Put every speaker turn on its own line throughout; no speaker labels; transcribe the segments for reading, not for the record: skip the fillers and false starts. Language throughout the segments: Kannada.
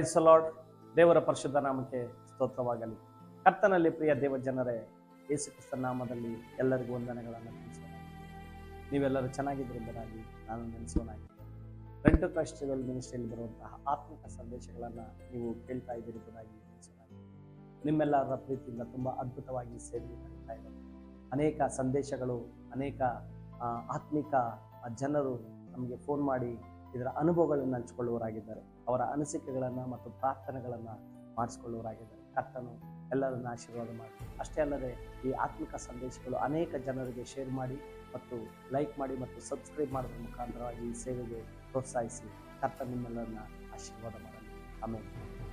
Praise the lord. ದೇವರ ಪರಿಶುದ್ಧ ನಾಮಕ್ಕೆ ಸ್ತೋತ್ರವಾಗಲಿ. ಕರ್ತನಲ್ಲಿ ಪ್ರಿಯ ದೇವ ಜನರೇ, ಯೇಸು ಕ್ರಿಸ್ತನ ನಾಮದಲ್ಲಿ ಎಲ್ಲರಿಗೂ ವಂದನೆಗಳನ್ನು ತಿಳಿಸೋಣ. ನೀವೆಲ್ಲರೂ ಚೆನ್ನಾಗಿದ್ದರೆಂಬುದಾಗಿ ನಾನು ನೆನೆಸೋಣಾಗಿ. ರೆಂಟು ಕ್ರೈಸ್ಟಲ್ ಮಿನಿಸ್ಟ್ರಿಯಲ್ಲಿ ಬರುವಂತಹ ಆತ್ಮಿಕ ಸಂದೇಶಗಳನ್ನು ನೀವು ಕೇಳ್ತಾ ಇದ್ದೀರೆಂಬುದಾಗಿ ನೆನೆಸೋಣಾಗಿ. ನಿಮ್ಮೆಲ್ಲರ ಪ್ರೀತಿಯಿಂದ ತುಂಬ ಅದ್ಭುತವಾಗಿ ಸೇವೆ ನಡೀತಾ ಇದೆ. ಅನೇಕ ಸಂದೇಶಗಳು, ಅನೇಕ ಆತ್ಮಿಕ ಜನರು ನಮಗೆ ಫೋನ್ ಮಾಡಿ ಇದರ ಅನುಭವಗಳನ್ನು ಹಂಚಿಕೊಳ್ಳುವವರಾಗಿದ್ದಾರೆ. ಅವರ ಅನಿಸಿಕೆಗಳನ್ನು ಮತ್ತು ಪ್ರಾರ್ಥನೆಗಳನ್ನು ಮಾಡಿಸ್ಕೊಳ್ಳುವವರಾಗಿದ್ದಾರೆ. ಕರ್ತನು ಎಲ್ಲರನ್ನ ಆಶೀರ್ವಾದ ಮಾಡಿ, ಅಷ್ಟೇ ಅಲ್ಲದೆ ಈ ಆತ್ಮಿಕ ಸಂದೇಶಗಳು ಅನೇಕ ಜನರಿಗೆ ಶೇರ್ ಮಾಡಿ ಮತ್ತು ಲೈಕ್ ಮಾಡಿ ಮತ್ತು ಸಬ್ಸ್ಕ್ರೈಬ್ ಮಾಡೋದ್ರ ಮುಖಾಂತರವಾಗಿ ಈ ಸೇವೆಗೆ ಪ್ರೋತ್ಸಾಹಿಸಿ ಕರ್ತನು ನಿಮ್ಮೆಲ್ಲರನ್ನ ಆಶೀರ್ವಾದ ಮಾಡಲಿ. ಆಮೇಲೆ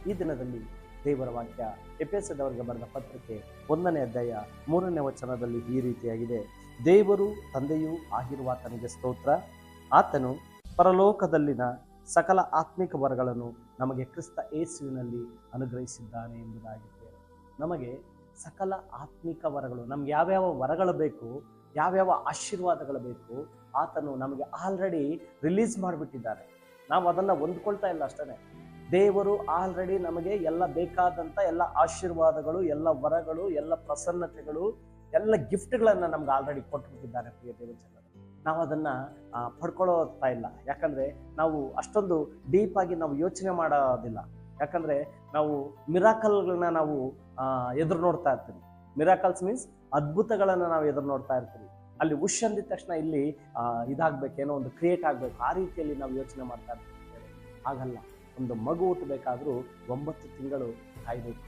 ಈ ದಿನದಲ್ಲಿ ದೇವರ ವಾಕ್ಯ ಎಫೆಸದವರಿಗೆ ಬರೆದ ಪತ್ರಿಕೆ 1ನೇ ಅಧ್ಯಾಯ 3ನೇ ವಚನದಲ್ಲಿ ಈ ರೀತಿಯಾಗಿದೆ: ದೇವರು ತಂದೆಯೂ ಆಗಿರುವ ಆತನಿಗೆ ಸ್ತೋತ್ರ, ಆತನು ಪರಲೋಕದಲ್ಲಿನ ಸಕಲ ಆತ್ಮಿಕ ವರಗಳನ್ನು ನಮಗೆ ಕ್ರಿಸ್ತ ಯೇಸುವಿನಲ್ಲಿ ಅನುಗ್ರಹಿಸಿದ್ದಾನೆ ಎಂಬುದಾಗಿದೆ. ನಮಗೆ ಸಕಲ ಆತ್ಮಿಕ ವರಗಳು, ನಮ್ಗೆ ಯಾವ್ಯಾವ ವರಗಳು ಬೇಕು, ಯಾವ್ಯಾವ ಆಶೀರ್ವಾದಗಳು ಬೇಕು, ಆತನು ನಮಗೆ ಆಲ್ರೆಡಿ ರಿಲೀಸ್ ಮಾಡಿಬಿಟ್ಟಿದ್ದಾರೆ. ನಾವು ಅದನ್ನು ಹೊಂದ್ಕೊಳ್ತಾ ಇಲ್ಲ ಅಷ್ಟೇ. ದೇವರು ಆಲ್ರೆಡಿ ನಮಗೆ ಎಲ್ಲ ಬೇಕಾದಂಥ ಎಲ್ಲ ಆಶೀರ್ವಾದಗಳು, ಎಲ್ಲ ವರಗಳು, ಎಲ್ಲ ಪ್ರಸನ್ನತೆಗಳು, ಎಲ್ಲ ಗಿಫ್ಟ್ಗಳನ್ನು ನಮ್ಗೆ ಆಲ್ರೆಡಿ ಕೊಟ್ಬಿಟ್ಟಿದ್ದಾರೆ. ಪ್ರಿಯ ದೇವಜನರು, ನಾವು ಅದನ್ನು ಪಡ್ಕೊಳ್ಳೋತಾ ಇಲ್ಲ. ಯಾಕಂದರೆ ನಾವು ಅಷ್ಟೊಂದು ಡೀಪಾಗಿ ನಾವು ಯೋಚನೆ ಮಾಡೋದಿಲ್ಲ. ಯಾಕಂದರೆ ನಾವು ಮಿರಾಕಲ್ಗಳನ್ನ ನಾವು ಎದುರು ನೋಡ್ತಾ ಇರ್ತೀವಿ. ಮಿರಾಕಲ್ಸ್ ಮೀನ್ಸ್ ಅದ್ಭುತಗಳನ್ನು ನಾವು ಎದುರು ನೋಡ್ತಾ ಇರ್ತೀವಿ. ಅಲ್ಲಿ ಉಶ್ ಅಂದಿದ ತಕ್ಷಣ ಇಲ್ಲಿ ಇದಾಗಬೇಕೇನೋ ಒಂದು ಕ್ರಿಯೇಟ್ ಆಗಬೇಕು, ಆ ರೀತಿಯಲ್ಲಿ ನಾವು ಯೋಚನೆ ಮಾಡ್ತಾ ಇರ್ತೀವಿ. ಹಾಗಲ್ಲ. ಒಂದು ಮಗು ಹುಟ್ಟಬೇಕಾದ್ರೂ 9 ತಿಂಗಳು ಕಾಯಬೇಕು.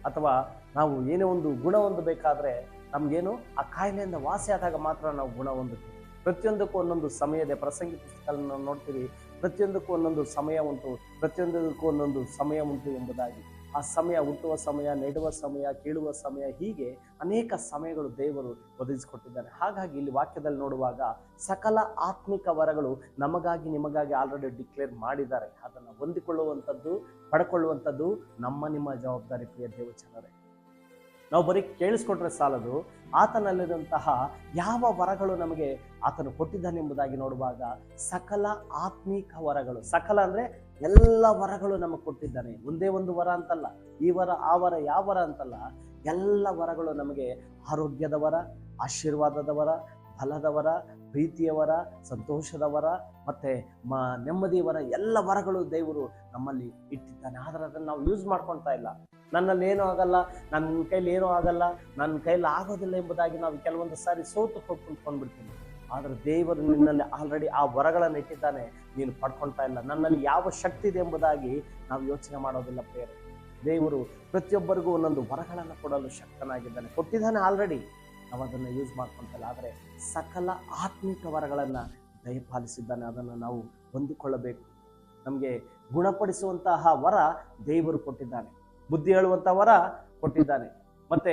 ಅಥವಾ ನಾವು ಏನೇ ಒಂದು ಗುಣ ಹೊಂದಬೇಕಾದ್ರೆ ನಮಗೇನು ಆ ಕಾಯಿಲೆಯಿಂದ ವಾಸಿ ಆದಾಗ ಮಾತ್ರ ನಾವು ಗುಣ ಹೊಂದುತ್ತೀವಿ. ಪ್ರತಿಯೊಂದಕ್ಕೂ ಒಂದೊಂದು ಸಮಯ ಇದೆ. ಪ್ರಸಂಗಿ ಪುಸ್ತಕದಲ್ಲಿ ನಾವು ನೋಡ್ತೀವಿ, ಪ್ರತಿಯೊಂದಕ್ಕೂ ಒಂದೊಂದು ಸಮಯ ಉಂಟು, ಪ್ರತಿಯೊಂದಕ್ಕೂ ಒಂದೊಂದು ಸಮಯ ಉಂಟು ಎಂಬುದಾಗಿ. ಆ ಸಮಯ, ಹುಟ್ಟುವ ಸಮಯ, ನೆಡುವ ಸಮಯ, ಕೀಳುವ ಸಮಯ, ಹೀಗೆ ಅನೇಕ ಸಮಯಗಳು ದೇವರು ಒದಗಿಸಿಕೊಟ್ಟಿದ್ದಾನೆ. ಹಾಗಾಗಿ ಇಲ್ಲಿ ವಾಕ್ಯದಲ್ಲಿ ನೋಡುವಾಗ ಸಕಲ ಆತ್ಮಿಕ ವರಗಳು ನಮಗಾಗಿ ನಿಮಗಾಗಿ ಆಲ್ರೆಡಿ ಡಿಕ್ಲೇರ್ ಮಾಡಿದ್ದಾರೆ. ಅದನ್ನು ಹೊಂದಿಕೊಳ್ಳುವಂಥದ್ದು, ಪಡ್ಕೊಳ್ಳುವಂಥದ್ದು ನಮ್ಮ ನಿಮ್ಮ ಜವಾಬ್ದಾರಿ. ಪ್ರಿಯ ದೇವಜನರೇ, ನಾವು ಬರೀ ಕೇಳಿಸ್ಕೊಟ್ರೆ ಸಾಲದು. ಆತನಲ್ಲಿರುವಂತಹ ಯಾವ ವರಗಳು ನಮಗೆ ಆತನು ಕೊಟ್ಟಿದ್ದಾನೆ ಎಂಬುದಾಗಿ ನೋಡುವಾಗ ಸಕಲ ಆತ್ಮಿಕ ವರಗಳು, ಸಕಲ ಅಂದರೆ ಎಲ್ಲ ವರಗಳು ನಮಗೆ ಕೊಟ್ಟಿದ್ದಾನೆ. ಒಂದೇ ಒಂದು ವರ ಅಂತಲ್ಲ, ಈ ವರ ಆ ವರ ಯಾವ ವರ ಅಂತಲ್ಲ, ಎಲ್ಲ ವರಗಳು ನಮಗೆ ಆರೋಗ್ಯದ ವರ, ಆಶೀರ್ವಾದದ ವರ, ಫಲದ ವರ, ಪ್ರೀತಿಯ ವರ, ಸಂತೋಷದ ವರ, ಮತ್ತು ನೆಮ್ಮದಿಯ ವರ, ಎಲ್ಲ ವರಗಳು ದೇವರು ನಮ್ಮಲ್ಲಿ ಇಟ್ಟಿದ್ದಾನೆ. ಆದರೆ ಅದನ್ನು ನಾವು ಯೂಸ್ ಮಾಡ್ಕೊಳ್ತಾ ಇಲ್ಲ. ನನ್ನಲ್ಲಿ ಏನೂ ಆಗಲ್ಲ, ನನ್ನ ಕೈಲಿ ಏನೂ ಆಗಲ್ಲ, ನನ್ನ ಕೈಲಿ ಆಗೋದಿಲ್ಲ ಎಂಬುದಾಗಿ ನಾವು ಕೆಲವೊಂದು ಸಾರಿ ಸೋತು ಕುತ್ಕೊಂಡ್ಬಿಡ್ತೀನಿ. ಆದರೆ ದೇವರು ನಿನ್ನಲ್ಲಿ ಆಲ್ರೆಡಿ ಆ ವರಗಳನ್ನು ಇಟ್ಟಿದ್ದಾನೆ, ನೀನು ಪಡ್ಕೊಳ್ತಾ ಇಲ್ಲ. ನನ್ನಲ್ಲಿ ಯಾವ ಶಕ್ತಿ ಇದೆ ಎಂಬುದಾಗಿ ನಾವು ಯೋಚನೆ ಮಾಡೋದಿಲ್ಲ. ಪ್ರಿಯರೇ, ದೇವರು ಪ್ರತಿಯೊಬ್ಬರಿಗೂ ಒಂದೊಂದು ವರಗಳನ್ನು ಕೊಡಲು ಶಕ್ತನಾಗಿದ್ದಾನೆ, ಕೊಟ್ಟಿದ್ದಾನೆ ಆಲ್ರೆಡಿ. ನಾವು ಅದನ್ನು ಯೂಸ್ ಮಾಡ್ಕೊಳ್ತಲ್ಲ. ಆದರೆ ಸಕಲ ಆತ್ಮಿಕ ವರಗಳನ್ನು ದಯಪಾಲಿಸಿದ್ದಾನೆ, ಅದನ್ನು ನಾವು ಹೊಂದಿಕೊಳ್ಳಬೇಕು. ನಮಗೆ ಗುಣಪಡಿಸುವಂತಹ ವರ ದೇವರು ಕೊಟ್ಟಿದ್ದಾನೆ, ಬುದ್ಧಿ ಹೇಳುವಂಥ ವರ ಕೊಟ್ಟಿದ್ದಾನೆ, ಮತ್ತು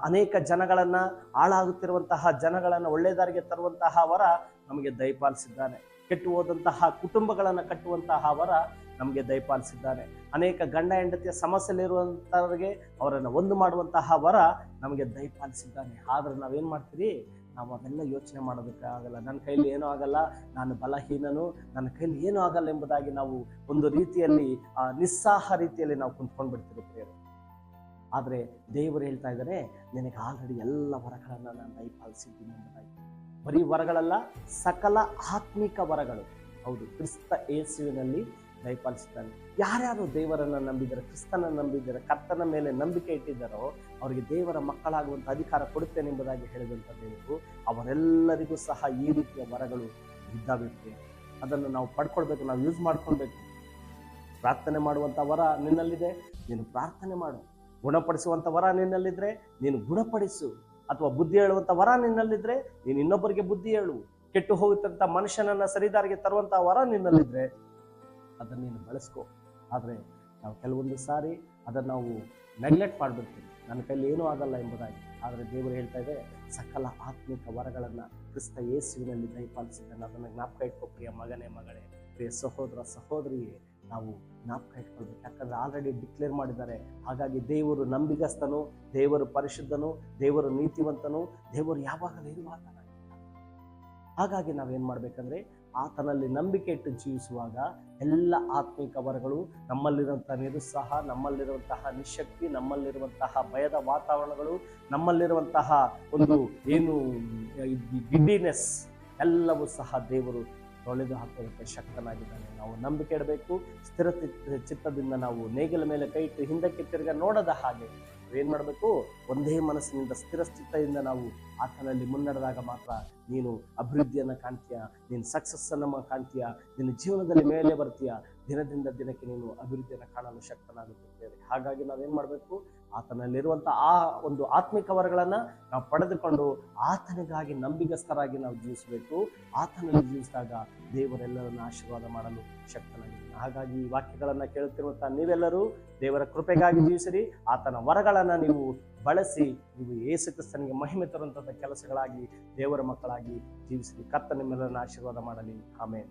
ಅನೇಕ ಜನಗಳನ್ನು, ಹಾಳಾಗುತ್ತಿರುವಂತಹ ಜನಗಳನ್ನು ಒಳ್ಳೆ ದಾರಿಗೆ ತರುವಂತಹ ವರ ನಮಗೆ ದಯಪಾಲಿಸಿದ್ದಾನೆ. ಕೆಟ್ಟು ಹೋದಂತಹ ಕುಟುಂಬಗಳನ್ನು ಕಟ್ಟುವಂತಹ ವರ ನಮಗೆ ದಯಪಾಲಿಸಿದ್ದಾನೆ. ಅನೇಕ ಗಂಡ ಹೆಂಡತಿಯ ಸಮಸ್ಯೆಯಲ್ಲಿರುವಂಥವ್ರಿಗೆ ಅವರನ್ನು ಒಂದು ಮಾಡುವಂತಹ ವರ ನಮಗೆ ದಯಪಾಲಿಸಿದ್ದಾನೆ. ಆದರೆ ನಾವೇನು ಮಾಡ್ತೀರಿ? ನಾವು ಅವೆಲ್ಲ ಯೋಚನೆ ಮಾಡೋದಕ್ಕೆ ಆಗಲ್ಲ. ನನ್ನ ಕೈಲಿ ಏನೂ ಆಗಲ್ಲ, ನಾನು ಬಲಹೀನನು, ನನ್ನ ಕೈಲಿ ಏನೂ ಆಗಲ್ಲ ಎಂಬುದಾಗಿ ನಾವು ಒಂದು ರೀತಿಯಲ್ಲಿ ನಿಸ್ಸಾಹ ರೀತಿಯಲ್ಲಿ ನಾವು ಕುಂತ್ಕೊಂಡು ಬಿಡ್ತೀವಿ ಪ್ರಿಯರು. ಆದರೆ ದೇವರು ಹೇಳ್ತಾ ಇದ್ದಾರೆ, ನಿನಗೆ ಆಲ್ರೆಡಿ ಎಲ್ಲ ವರಗಳನ್ನು ನಾನು ದಯಪಾಲಿಸಿದ್ದೀನಿ ಎಂಬುದಾಗಿ. ಬರೀ ವರಗಳಲ್ಲ, ಸಕಲ ಆತ್ಮಿಕ ವರಗಳು. ಹೌದು, ಕ್ರಿಸ್ತ ಯೇಸುವಿನಲ್ಲಿ ದಯಪಾಲಿಸಿದ್ದಾನೆ. ಯಾರ್ಯಾರು ದೇವರನ್ನು ನಂಬಿದ್ದಾರೆ, ಕ್ರಿಸ್ತನನ್ನು ನಂಬಿದ್ದಾರೆ, ಕರ್ತನ ಮೇಲೆ ನಂಬಿಕೆ ಇಟ್ಟಿದ್ದಾರೋ ಅವರಿಗೆ ದೇವರ ಮಕ್ಕಳಾಗುವಂಥ ಅಧಿಕಾರ ಕೊಡುತ್ತೇನೆ ಎಂಬುದಾಗಿ ಹೇಳಿದಂಥ ದೇವರು ಅವರೆಲ್ಲರಿಗೂ ಸಹ ಈ ರೀತಿಯ ವರಗಳು ಇದ್ದಾವೆ. ಅದನ್ನು ನಾವು ಪಡ್ಕೊಳ್ಬೇಕು, ನಾವು ಯೂಸ್ ಮಾಡ್ಕೊಳ್ಬೇಕು. ಪ್ರಾರ್ಥನೆ ಮಾಡುವಂಥ ವರ ನಿನ್ನಲ್ಲಿದೆ, ನೀನು ಪ್ರಾರ್ಥನೆ ಮಾಡು. ಗುಣಪಡಿಸುವಂಥ ವರ ನಿನ್ನಲ್ಲಿದ್ದರೆ ನೀನು ಗುಣಪಡಿಸು. ಅಥವಾ ಬುದ್ಧಿ ಹೇಳುವಂಥ ವರ ನಿನ್ನಲ್ಲಿದ್ದರೆ ನೀನು ಇನ್ನೊಬ್ಬರಿಗೆ ಬುದ್ಧಿ ಹೇಳು. ಕೆಟ್ಟು ಹೋಗುತ್ತಂಥ ಮನುಷ್ಯನನ್ನು ಸರಿದಾರಿಗೆ ತರುವಂಥ ವರ ನಿನ್ನಲ್ಲಿದ್ದರೆ ಅದನ್ನು ನೀನು ಬಳಸ್ಕೊ. ಆದರೆ ನಾವು ಕೆಲವೊಂದು ಸಾರಿ ಅದನ್ನು ನಾವು ನೆಗ್ಲೆಕ್ಟ್ ಮಾಡಿಬಿಡ್ತೀವಿ, ನನ್ನ ಕೈಲಿ ಏನೂ ಆಗಲ್ಲ ಎಂಬುದಾಗಿ. ಆದರೆ ದೇವರು ಹೇಳ್ತಾ ಇದೆ, ಸಕಲ ಆತ್ಮಿಕ ವರಗಳನ್ನು ಕ್ರಿಸ್ತ ಯೇಸುವಿನಲ್ಲಿ ದಯಪಾಲಿಸಿದ್ದಾನೆ. ಅದನ್ನು ಜ್ಞಾಪಕ ಇಟ್ಕೋ ಪ್ರಿಯ ಮಗನೇ, ಮಗಳೇ, ಪ್ರಿಯ ಸಹೋದರ ಸಹೋದರಿಯೇ, ನಾವು ಜ್ಞಾಪಕ ಇಟ್ಕೊಳ್ಬೇಕು. ಯಾಕಂದರೆ ಆಲ್ರೆಡಿ ಡಿಕ್ಲೇರ್ ಮಾಡಿದ್ದಾರೆ. ಹಾಗಾಗಿ ದೇವರು ನಂಬಿಗಸ್ತನು, ದೇವರು ಪರಿಶುದ್ಧನು, ದೇವರು ನೀತಿವಂತನು, ದೇವರು ಯಾವಾಗಲೂ ಇರುವಾತನಾಗಿದ್ದಾನೆ. ಹಾಗಾಗಿ ನಾವೇನು ಮಾಡಬೇಕಂದ್ರೆ ಆತನಲ್ಲಿ ನಂಬಿಕೆ ಇಟ್ಟು ಜೀವಿಸುವಾಗ ಎಲ್ಲ ಆತ್ಮಿಕ ವರಗಳು, ನಮ್ಮಲ್ಲಿರುವಂತಹ ನಿರುತ್ಸಾಹ, ನಮ್ಮಲ್ಲಿರುವಂತಹ ನಿಶಕ್ತಿ, ನಮ್ಮಲ್ಲಿರುವಂತಹ ಭಯದ ವಾತಾವರಣಗಳು, ನಮ್ಮಲ್ಲಿರುವಂತಹ ಒಂದು ಏನು ಗಿಡ್ಡಿನೆಸ್ ಎಲ್ಲವೂ ಸಹ ದೇವರು ತೊಳೆದು ಹಾಕೋದಕ್ಕೆ ಶಕ್ತನಾಗಿದ್ದಾನೆ. ನಾವು ನಂಬಿಕೆ ಇಡಬೇಕು. ಸ್ಥಿರ ಚಿತ್ತದಿಂದ ನಾವು ನೇಗಿಲ ಮೇಲೆ ಕೈ ಇಟ್ಟು ಹಿಂದಕ್ಕೆ ತಿರುಗ ನೋಡದ ಹಾಗೆ ಏನ್ ಮಾಡಬೇಕು? ಒಂದೇ ಮನಸ್ಸಿನಿಂದ ಸ್ಥಿರ ಸ್ಥಿತಿಯಿಂದ ನಾವು ಆತನಲ್ಲಿ ಮುನ್ನಡೆದಾಗ ಮಾತ್ರ ನೀನು ಅಭಿವೃದ್ಧಿಯನ್ನು ಕಾಣ್ತೀಯ, ನೀನು ಸಕ್ಸಸ್ ಅನ್ನು ಕಾಣ್ತೀಯ, ನಿನ್ನ ಜೀವನದಲ್ಲಿ ಮೇಲೆ ಬರ್ತೀಯ. ದಿನದಿಂದ ದಿನಕ್ಕೆ ನೀನು ಅಭಿವೃದ್ಧಿಯನ್ನು ಕಾಣಲು ಶಕ್ತನಾಗುತ್ತೇವೆ. ಹಾಗಾಗಿ ನಾವೇನ್ ಮಾಡಬೇಕು? ಆತನಲ್ಲಿರುವಂತಹ ಆ ಒಂದು ಆತ್ಮಿಕ ವರಗಳನ್ನ ನಾವು ಪಡೆದುಕೊಂಡು ಆತನಿಗಾಗಿ ನಂಬಿಗಸ್ತರಾಗಿ ನಾವು ಜೀವಿಸಬೇಕು. ಆತನಲ್ಲಿ ಜೀವಿಸಿದಾಗ ದೇವರೆಲ್ಲರನ್ನ ಆಶೀರ್ವಾದ ಮಾಡಲು ಶಕ್ತನಾಗಿದ್ದಾನೆ. ಹಾಗಾಗಿ ಈ ವಾಕ್ಯಗಳನ್ನ ಕೇಳುತ್ತಿರುವಂತಹ ನೀವೆಲ್ಲರೂ ದೇವರ ಕೃಪೆಗಾಗಿ ಜೀವಿಸಿರಿ. ಆತನ ವರಗಳನ್ನ ನೀವು ಬಳಸಿ ನೀವು ಯೇಸು ಕ್ರಿಸ್ತನಿಗೆ ಮಹಿಮೆ ತರುವಂತಹ ಕೆಲಸಗಳಾಗಿ ದೇವರ ಮಕ್ಕಳಾಗಿ ಜೀವಿಸಿರಿ. ಕರ್ತನ ನಿಮ್ಮೆಲ್ಲರನ್ನ ಆಶೀರ್ವಾದ ಮಾಡಲಿ. ಆಮೆನ್.